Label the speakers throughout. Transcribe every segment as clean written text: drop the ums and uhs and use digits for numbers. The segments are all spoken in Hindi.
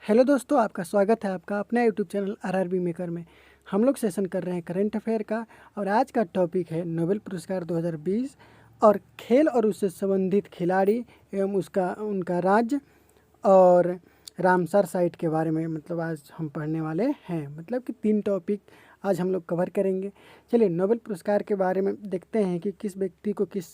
Speaker 1: हेलो दोस्तों, आपका स्वागत है आपका अपना यूट्यूब चैनल आरआरबी मेकर में। हम लोग सेशन कर रहे हैं करंट अफेयर का और आज का टॉपिक है नोबेल पुरस्कार 2020 और खेल और उससे संबंधित खिलाड़ी एवं उसका उनका राज्य और रामसर साइट के बारे में आज हम पढ़ने वाले हैं। कि 3 टॉपिक आज हम लोग कवर करेंगे। चलिए नोबेल पुरस्कार के बारे में देखते हैं कि किस व्यक्ति को किस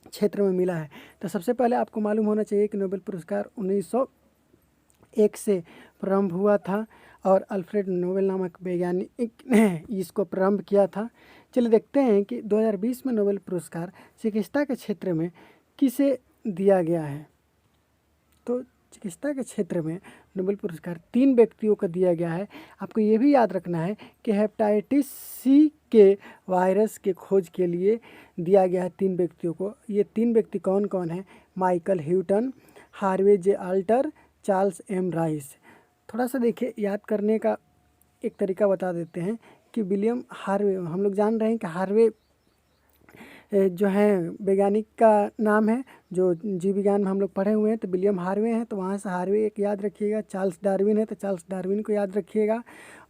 Speaker 1: क्षेत्र में मिला है। तो सबसे पहले आपको मालूम होना चाहिए कि नोबेल पुरस्कार 1901 से प्रारंभ हुआ था और अल्फ्रेड नोबेल नामक वैज्ञानिक ने इसको प्रारंभ किया था। चलिए देखते हैं कि 2020 में नोबेल पुरस्कार चिकित्सा के क्षेत्र में किसे दिया गया है। तो चिकित्सा के क्षेत्र में नोबेल पुरस्कार 3 व्यक्तियों को दिया गया है। आपको ये भी याद रखना है कि हेपेटाइटिस सी के वायरस के खोज के लिए दिया गया है 3 व्यक्तियों को। ये 3 व्यक्ति कौन कौन हैं? Michael Houghton, Harvey J alter, Charles M rice. थोड़ा सा देखिए, याद करने का एक तरीका बता देते हैं कि विलियम हार्वे, हम लोग जान रहे हैं कि हार्वे जो है वैज्ञानिक का नाम है, जो जीव विज्ञान में हम लोग पढ़े हुए हैं। तो विलियम हार्वे हैं, तो वहाँ से हार्वे एक याद रखिएगा। चार्ल्स डार्विन है, तो चार्ल्स डार्विन को याद रखिएगा।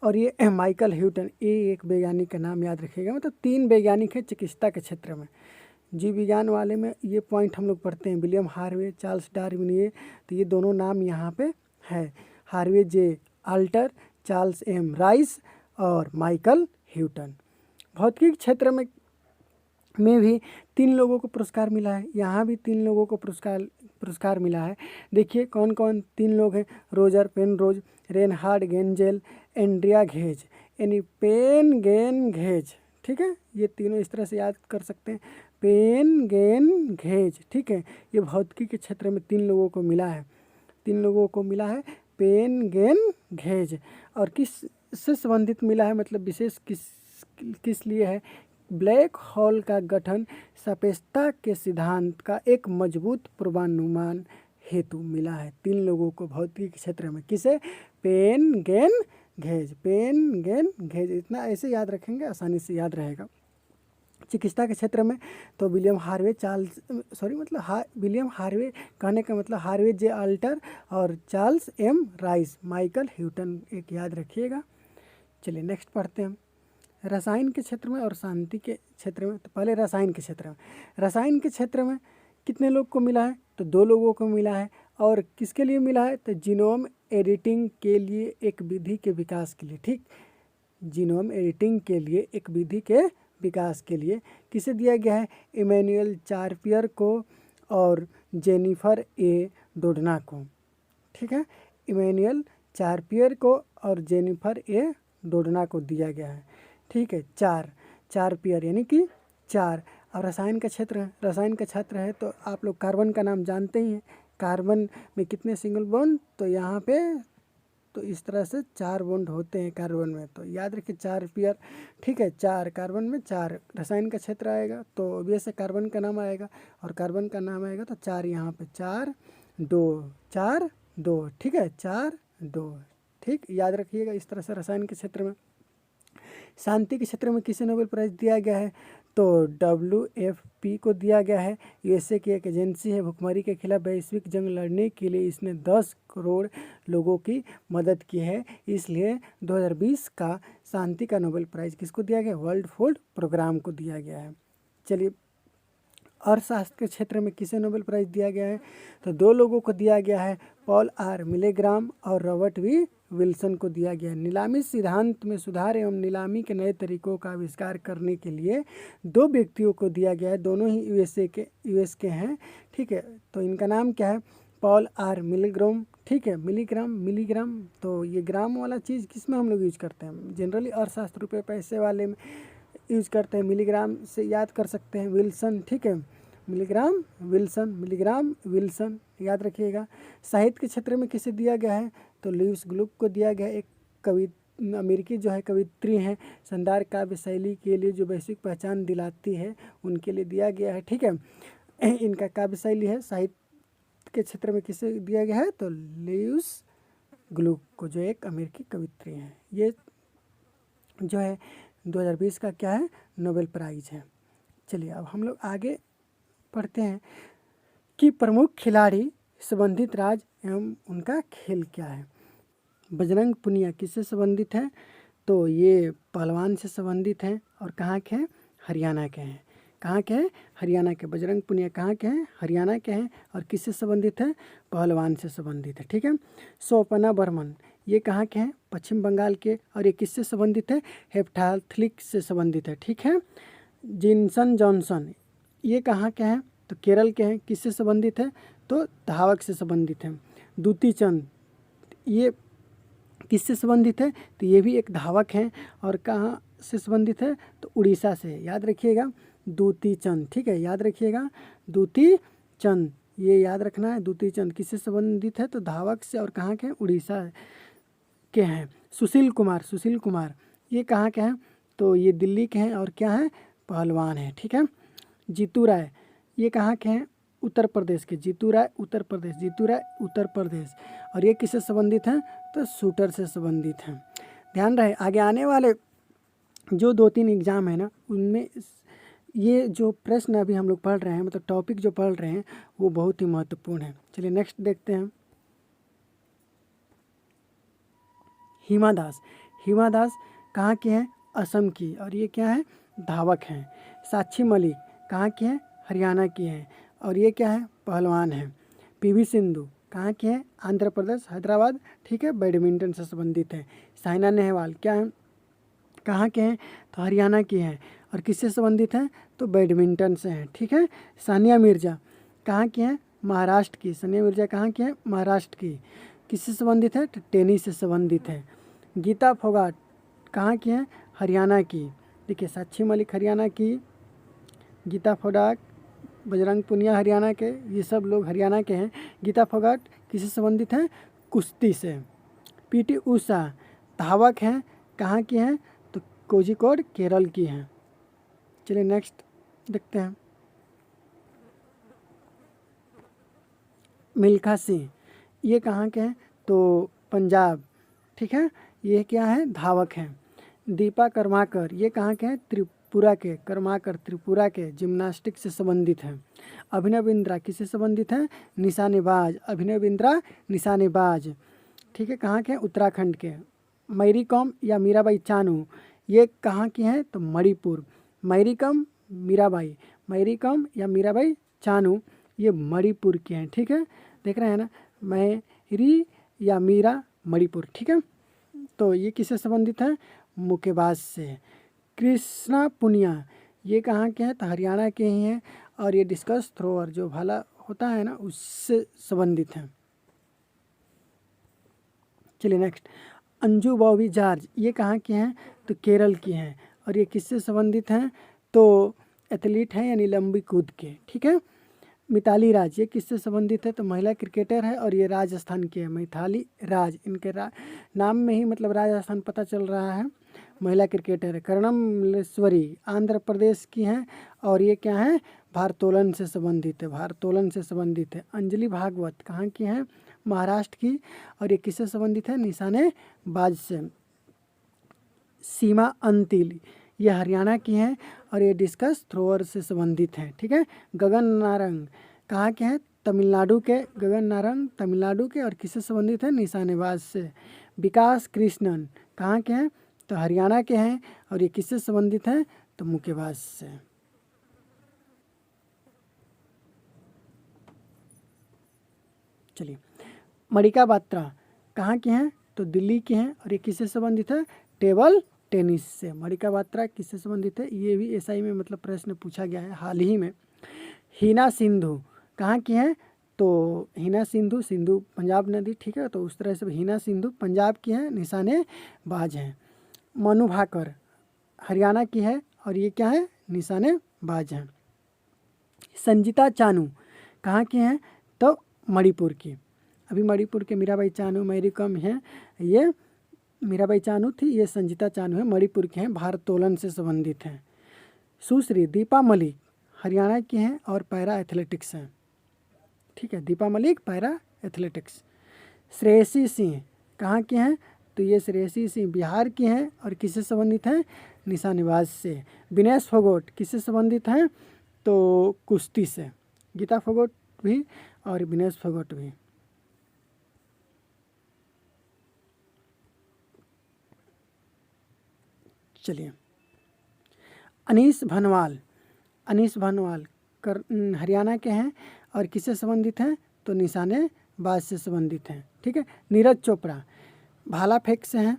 Speaker 1: और ये माइकल ह्यूटन, ये एक वैज्ञानिक का नाम याद रखिएगा। 3 वैज्ञानिक हैं चिकित्सा के क्षेत्र में। जीव विज्ञान वाले में ये पॉइंट हम लोग पढ़ते हैं, विलियम हार्वे, चार्ल्स डार्विन, ये दोनों नाम यहाँ पे है। Harvey J alter, Charles M rice और माइकल ह्यूटन। भौतिकी क्षेत्र में भी 3 लोगों को पुरस्कार मिला है। यहाँ भी 3 लोगों को पुरस्कार मिला है। देखिए कौन कौन 3 लोग हैं। Roger Penrose, Reinhard गेंजेल, Andrea Ghez, यानी पेन गेन घेज। ठीक है, ये तीनों इस तरह से याद कर सकते हैं, पेन गेन घेज। ठीक है, ये भौतिकी के क्षेत्र में 3 लोगों को मिला है। 3 लोगों को मिला है पेन गेन घेज। और किस से संबंधित मिला है, विशेष किस लिए है? ब्लैक होल का गठन सापेक्षता के सिद्धांत का एक मजबूत पूर्वानुमान हेतु मिला है 3 लोगों को भौतिकी के क्षेत्र में। किसे? पेन गेन घेज, पेन गेन घेज। इतना ऐसे याद रखेंगे, आसानी से याद रहेगा। चिकित्सा के क्षेत्र में तो विलियम हार्वे विलियम हार्वे कहने का मतलब हार्वे जे अल्टर और Charles M Rice, Michael Houghton एक याद रखिएगा। चलिए नेक्स्ट पढ़ते हैं। रसायन के क्षेत्र में और शांति के क्षेत्र में। तो पहले रसायन के क्षेत्र में, रसायन के क्षेत्र में कितने लोग को मिला है? तो 2 लोगों को मिला है। और किसके लिए मिला है? तो जीनोम एडिटिंग के लिए एक विधि के विकास के लिए। ठीक, जीनोम एडिटिंग के लिए एक विधि के विकास के लिए किसे दिया गया है? इमैनुअल चार्पियर को और जेनिफर ए डोडना को। ठीक है, इमैनुअल चार्पियर को और जेनिफर ए डोडना को दिया गया है। ठीक है, 4 पेयर यानी कि 4। और रसायन का क्षेत्र है, रसायन का क्षेत्र है तो आप लोग कार्बन का नाम जानते ही हैं। कार्बन में कितने सिंगल बॉन्ड? तो यहाँ पे तो इस तरह से 4 बॉन्ड होते हैं कार्बन में, तो याद रखिए 4 पेयर। ठीक है, 4 कार्बन में 4 रसायन का क्षेत्र आएगा, तो ऑब्वियस कार्बन का नाम आएगा और कार्बन का नाम आएगा तो 4 यहाँ पे 4 2 4 2। ठीक है, 4 2। ठीक, याद रखिएगा इस तरह से रसायन के क्षेत्र में। शांति के क्षेत्र में किसे नोबेल प्राइज़ दिया गया है? तो WFP को दिया गया है। यूएसए की एक एजेंसी है, भुखमरी के खिलाफ वैश्विक जंग लड़ने के लिए इसने 10 करोड़ लोगों की मदद की है। इसलिए 2020 का शांति का नोबेल प्राइज़ किसको दिया गया? वर्ल्ड फूड प्रोग्राम को दिया गया है। चलिए अर्थशास्त्र के क्षेत्र में किसे नोबेल प्राइज़ दिया गया है? तो 2 लोगों को दिया गया है, पॉल आर मिलेग्राम और रॉबर्ट वी विल्सन को दिया गया है। नीलामी सिद्धांत में सुधार एवं नीलामी के नए तरीकों का आविष्कार करने के लिए 2 व्यक्तियों को दिया गया है, दोनों ही यूएस के हैं। ठीक है, तो इनका नाम क्या है? Paul R Milgram. ठीक है, मिलीग्राम तो ये ग्राम वाला चीज़ किस में हम लोग यूज करते हैं? जनरली अर्थशास्त्र रुपये पैसे वाले में यूज करते हैं। मिलीग्राम से याद कर सकते हैं। विल्सन, ठीक है, मिलीग्राम विल्सन याद रखिएगा। साहित्य के क्षेत्र में किसे दिया गया है? तो लुईस ग्लुक को दिया गया है, एक अमेरिकी जो है कवित्री हैं, शानदार काव्य शैली के लिए जो वैश्विक पहचान दिलाती है उनके लिए दिया गया है। ठीक है, इनका काव्य शैली है। साहित्य के क्षेत्र में किसे दिया गया है? तो लुईस ग्लुक को, जो एक अमेरिकी कवित्री हैं। ये जो है 2020 का क्या है? नोबेल प्राइज़ है। चलिए अब हम लोग आगे पढ़ते हैं कि प्रमुख खिलाड़ी संबंधित राज्य एवं उनका खेल क्या है। बजरंग पुनिया किससे संबंधित है, तो ये पहलवान से संबंधित हैं और कहाँ के हैं, हरियाणा के हैं। कहाँ के हैं, हरियाणा के। बजरंग पुनिया कहाँ के हैं, हरियाणा के हैं और किससे संबंधित है, पहलवान से संबंधित है। ठीक है। सोपना बर्मन ये कहाँ के हैं, पश्चिम बंगाल के और ये किससे संबंधित है, हेप्टाथलिक से संबंधित है। ठीक है। जिनसन जॉनसन ये कहाँ के हैं, तो केरल के हैं। किससे संबंधित है, तो धावक से संबंधित है। दूती चंद ये किससे संबंधित है, तो ये भी एक धावक हैं और कहाँ से संबंधित है, तो उड़ीसा से। याद रखिएगा दूती चंद। ठीक है, याद रखिएगा दूती चंद, ये याद रखना है। दूती चंद किससे संबंधित है, तो धावक से और कहाँ के हैं, उड़ीसा के हैं। सुशील कुमार ये कहाँ के हैं, तो ये दिल्ली के हैं और क्या हैं, पहलवान हैं। ठीक है। जीतू राय ये कहाँ के हैं, उत्तर प्रदेश के। जीतू राय उत्तर प्रदेश और ये किससे संबंधित हैं, तो शूटर से संबंधित हैं। ध्यान रहे आगे आने वाले जो 2-3 एग्ज़ाम है ना, उनमें ये जो प्रश्न अभी हम लोग पढ़ रहे हैं, मतलब टॉपिक जो पढ़ रहे हैं वो बहुत ही महत्वपूर्ण है। चलिए नेक्स्ट देखते हैं। हिमा दास कहाँ के हैं, असम की और ये क्या है, धावक हैं। साक्षी मलिक कहाँ की हैं, हरियाणा की हैं और ये क्या है, पहलवान हैं। पीवी सिंधु कहाँ के हैं, आंध्र प्रदेश हैदराबाद। ठीक है, बैडमिंटन से संबंधित है। साइना नेहवाल क्या है, कहाँ के हैं, तो हरियाणा की हैं और किससे संबंधित हैं, तो बैडमिंटन से हैं। ठीक है। सानिया मिर्जा कहाँ की हैं, महाराष्ट्र की। सानिया मिर्जा कहाँ की हैं, महाराष्ट्र की। किससे संबंधित है, तो टेनिस से संबंधित है। गीता फोगाट कहाँ की हैं, हरियाणा की। देखिए साक्षी मलिक हरियाणा की, गीता फोगाट, बजरंग पुनिया हरियाणा के, ये सब लोग हरियाणा के हैं। गीता फोगाट किससे संबंधित हैं, कुश्ती से। पीटी उषा धावक हैं, कहाँ की हैं, तो कोझिकोड केरल की हैं। चलिए नेक्स्ट देखते हैं। मिल्खा सिंह ये कहाँ के हैं, तो पंजाब। ठीक है, ये क्या है, धावक हैं। दीपा कर्माकर ये कहाँ के हैं, त्रिपुरा के। कर्माकर त्रिपुरा के, जिम्नास्टिक से संबंधित हैं। अभिनव बिंद्रा किससे संबंधित हैं, निशानेबाज। अभिनव बिंद्रा निशानेबाज। ठीक है, कहाँ के हैं, उत्तराखंड के। मैरी कॉम या मीराबाई चानू ये कहाँ की हैं, तो मणिपुर। मैरी कॉम या मीराबाई चानू ये मणिपुर के हैं। ठीक है, देख रहे हैं ना, मैरी या मीरा मणिपुर। ठीक है, तो ये किससे संबंधित है, मुक्केबाज से। कृष्णा पुनिया ये कहाँ के हैं, तो हरियाणा के ही हैं और ये डिस्कस थ्रोअर जो भाला होता है ना, उससे संबंधित हैं। चलिए नेक्स्ट। अंजू बॉबी जॉर्ज ये कहाँ के हैं, तो केरल की हैं और ये किससे संबंधित हैं, तो एथलीट हैं यानी लंबी कूद के। ठीक है। मिताली राज ये किससे संबंधित है, तो महिला क्रिकेटर है और ये राजस्थान की है। मिताली राज, इनके नाम में ही मतलब राजस्थान पता चल रहा है। महिला क्रिकेटर है। कर्णम मल्लेश्वरी आंध्र प्रदेश की हैं और ये क्या है, भारोत्तोलन से संबंधित है। अंजलि भागवत कहाँ की हैं, महाराष्ट्र की और ये किससे संबंधित है, निशानेबाज से। सीमा अंतिल ये हरियाणा की हैं और ये डिस्कस थ्रोअर से संबंधित हैं। ठीक है। गगन नारंग कहाँ के हैं, तमिलनाडु के। गगन नारंग तमिलनाडु के और किससे संबंधित है, निशानेबाज से। विकास कृष्णन कहाँ के हैं, तो हरियाणा के हैं और ये किससे संबंधित हैं, तो मुक्केबाज से। चलिए, मणिका बात्रा कहाँ के हैं, तो दिल्ली के हैं और ये किससे संबंधित है, टेबल टेनिस से। मणिका बात्रा किससे संबंधित है, ये भी एसआई में मतलब प्रश्न पूछा गया है हाल ही में। हिना सिंधु कहाँ की हैं, तो हिना सिंधु पंजाब नदी। ठीक है, तो उस तरह से हिना सिंधु पंजाब की हैं, निशानेबाज हैं। मनु भाकर हरियाणा की है और ये क्या है, निशानेबाज हैं। संजीता चानू कहाँ की हैं, तो मणिपुर की। अभी मणिपुर के मीराबाई चानू मैरी कॉम हैं, ये मीराबाई चानू थी, ये संजीता चानू है, मणिपुर के हैं, भारोत्तोलन से संबंधित हैं। सुश्री दीपा मलिक हरियाणा की हैं और पैरा एथलेटिक्स हैं। ठीक है, दीपा मलिक पैरा एथलेटिक्स। श्रेयसी सिंह कहाँ के हैं, तो ये श्रेयसी सिंह बिहार की हैं और किससे संबंधित हैं, निशानेबाज से। विनेश फोगोट किससे संबंधित हैं, तो कुश्ती से। गीता फोगोट भी और विनेश फोगट भी। चलिए, अनीस भनवाल, अनीस भनवाल हरियाणा के हैं और किससे संबंधित हैं, तो निशानेबाज से संबंधित हैं। ठीक है। नीरज चोपड़ा भाला फेंक से हैं,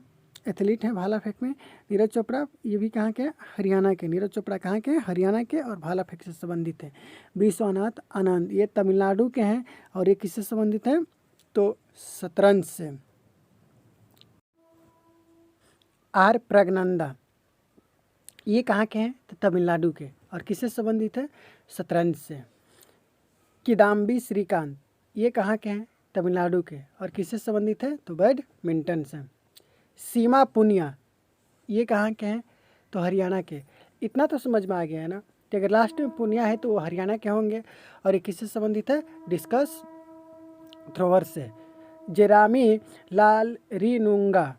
Speaker 1: एथलीट हैं भाला फेंक में। नीरज चोपड़ा ये भी कहाँ के, हरियाणा के। नीरज चोपड़ा कहाँ के, हरियाणा के और भाला फेंक से संबंधित हैं। विश्वनाथ आनंद ये तमिलनाडु के हैं और ये किससे संबंधित हैं, तो शतरंज से। आर प्रज्ञानंदा ये कहाँ के हैं, तो तमिलनाडु के और किससे संबंधित है, शतरंज से। किदाम्बी श्रीकांत ये कहाँ के हैं, तमिलनाडु के और किससे संबंधित है, तो बैडमिंटन से। सीमा पुनिया ये कहाँ के हैं, तो हरियाणा के। इतना तो समझ में आ गया है ना कि अगर लास्ट में पुनिया है तो वो हरियाणा के होंगे और ये किससे संबंधित है, डिस्कस थ्रोवर से। जेरामी लाल रीनुंगा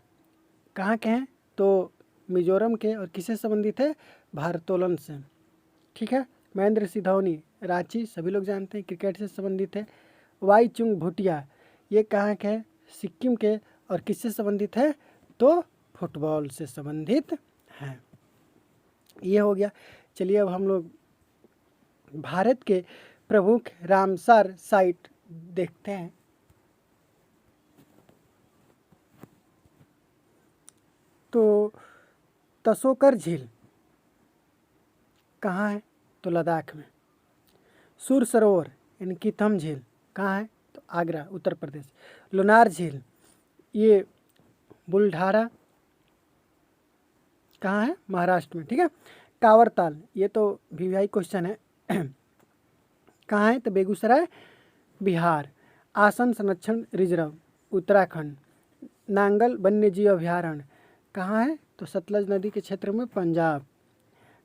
Speaker 1: कहाँ के हैं, तो मिजोरम के और किससे संबंधित है, भारोत्तोलन से। ठीक है। महेंद्र सिंह धोनी रांची सभी लोग जानते हैं, क्रिकेट से संबंधित है। वाई चुंग भूटिया ये कहाँ के हैं, सिक्किम के और किससे संबंधित है, तो फुटबॉल से संबंधित हैं। ये हो गया। चलिए अब हम लोग भारत के प्रमुख रामसर साइट देखते हैं। तो तसोकर झील कहाँ है, तो लद्दाख में। सुर सरोवर यानी कीथम झील कहाँ है, तो आगरा उत्तर प्रदेश। लोनार झील ये बुलढाना कहाँ है, महाराष्ट्र में। ठीक है। कांवर ताल ये तो वीवीआई क्वेश्चन है कहाँ है, तो बेगूसराय बिहार। आसन संरक्षण रिजर्व उत्तराखंड। नांगल वन्यजीव अभयारण्य कहाँ है, तो सतलज नदी के क्षेत्र में पंजाब।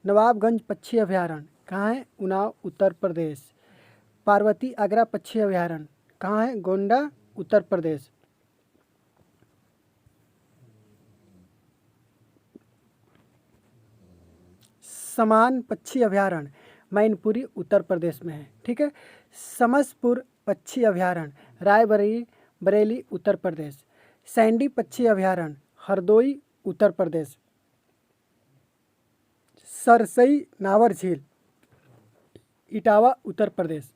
Speaker 1: नवाबगंज पक्षी अभयारण्य कहाँ है, उन्नाव उत्तर प्रदेश। पार्वती आगरा पक्षी अभयारण्य कहाँ है, गोंडा उत्तर प्रदेश। समान पक्षी अभयारण्य मैनपुरी उत्तर प्रदेश में है। ठीक है। समसपुर पक्षी अभयारण्य रायबरेली बरेली उत्तर प्रदेश। सैंडी पक्षी अभयारण्य हरदोई उत्तर प्रदेश। सरसई नावर झील इटावा उत्तर प्रदेश।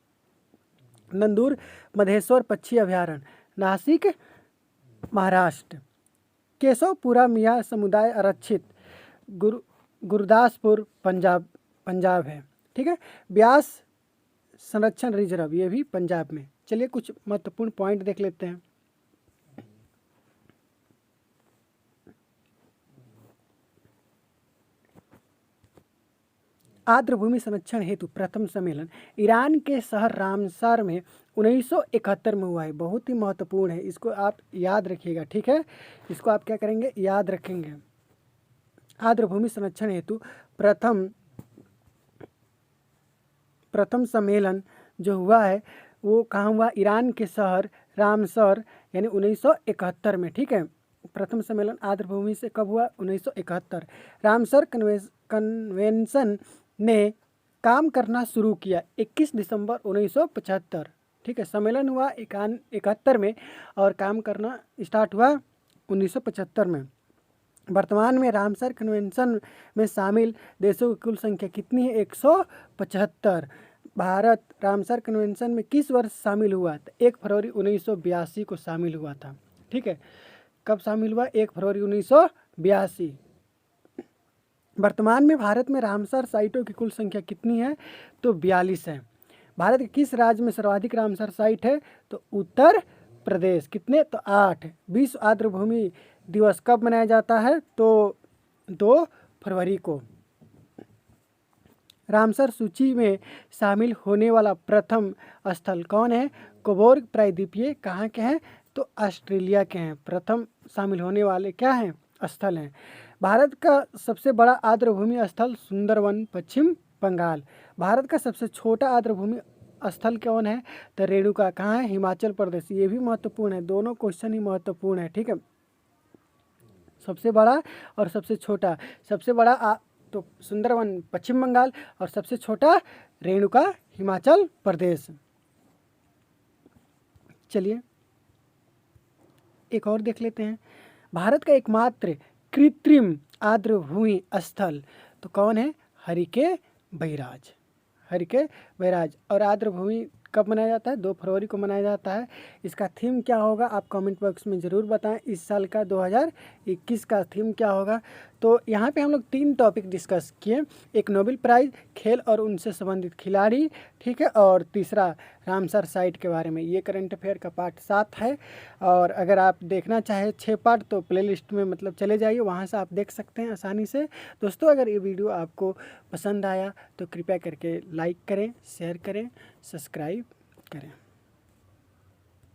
Speaker 1: नंदूर मधेश्वर पक्षी अभयारण्य नासिक महाराष्ट्र। केशवपुरा मियाँ समुदाय आरक्षित गुरदासपुर पंजाब है। ठीक है। ब्यास संरक्षण रिजर्व ये भी पंजाब में। चलिए कुछ महत्वपूर्ण पॉइंट देख लेते हैं। आर्द्रभूमि संरक्षण हेतु प्रथम सम्मेलन ईरान के शहर रामसर में 1971 में हुआ है। बहुत ही महत्वपूर्ण है, इसको आप याद रखिएगा। ठीक है। इसको आप क्या करेंगे, याद रखेंगे। आर्द्रभूमि संरक्षण हेतु प्रथम सम्मेलन जो हुआ है वो कहाँ हुआ, ईरान के शहर रामसर यानी 1971 में। ठीक है। प्रथम सम्मेलन आर्द्रभूमि से कब हुआ, 1971। रामसर कन्वेंशन ने काम करना शुरू किया 21 दिसंबर 1975। ठीक है। सम्मेलन हुआ 71 में और काम करना स्टार्ट हुआ 1975 में। वर्तमान में रामसर कन्वेंशन में शामिल देशों की कुल संख्या कितनी है, 175। भारत रामसर कन्वेंशन में किस वर्ष शामिल हुआ, तो 1 फरवरी 1982 को शामिल हुआ था। ठीक है। कब शामिल हुआ, 1 फरवरी 1982। वर्तमान में भारत में रामसर साइटों की कुल संख्या कितनी है, तो 42 है। भारत के किस राज्य में सर्वाधिक रामसर साइट है, तो उत्तर प्रदेश। कितने, तो 8। विश्व आर्द्रभूमि दिवस कब मनाया जाता है, तो 2 फरवरी को। रामसर सूची में शामिल होने वाला प्रथम स्थल कौन है, कोबोर्ग प्रायद्वीपीय कहाँ के हैं, तो ऑस्ट्रेलिया के हैं। प्रथम शामिल होने वाले क्या हैं, स्थल हैं। भारत का सबसे बड़ा आर्द्रभूमि स्थल सुंदरवन पश्चिम बंगाल। भारत का सबसे छोटा आर्द्रभूमि स्थल कौन है, तो रेणुका कहाँ है, हिमाचल प्रदेश। ये भी महत्वपूर्ण है, दोनों क्वेश्चन ही महत्वपूर्ण है। ठीक है। सबसे बड़ा और सबसे छोटा, सबसे बड़ा तो सुंदरवन पश्चिम बंगाल और सबसे छोटा रेणुका हिमाचल प्रदेश। चलिए एक और देख लेते हैं। भारत का एकमात्र कृत्रिम आर्द्रभूमि स्थल तो कौन है? हरिके बैराज। हरिके बैराज। और आर्द्रभूमि कब मनाया जाता है? 2 फरवरी को मनाया जाता है। इसका थीम क्या होगा आप कमेंट बॉक्स में ज़रूर बताएं। इस साल का 2021 का थीम क्या होगा? तो यहाँ पे हम लोग 3 टॉपिक डिस्कस किए। एक नोबेल प्राइज़, खेल और उनसे संबंधित खिलाड़ी, ठीक है, और तीसरा रामसर साइट के बारे में। ये करंट अफेयर का पार्ट 7 है। और अगर आप देखना चाहें 6 पार्ट तो प्लेलिस्ट में मतलब चले जाइए, वहाँ से आप देख सकते हैं आसानी से। दोस्तों अगर ये वीडियो आपको पसंद आया तो कृपया करके लाइक करें, शेयर करें, सब्सक्राइब करें।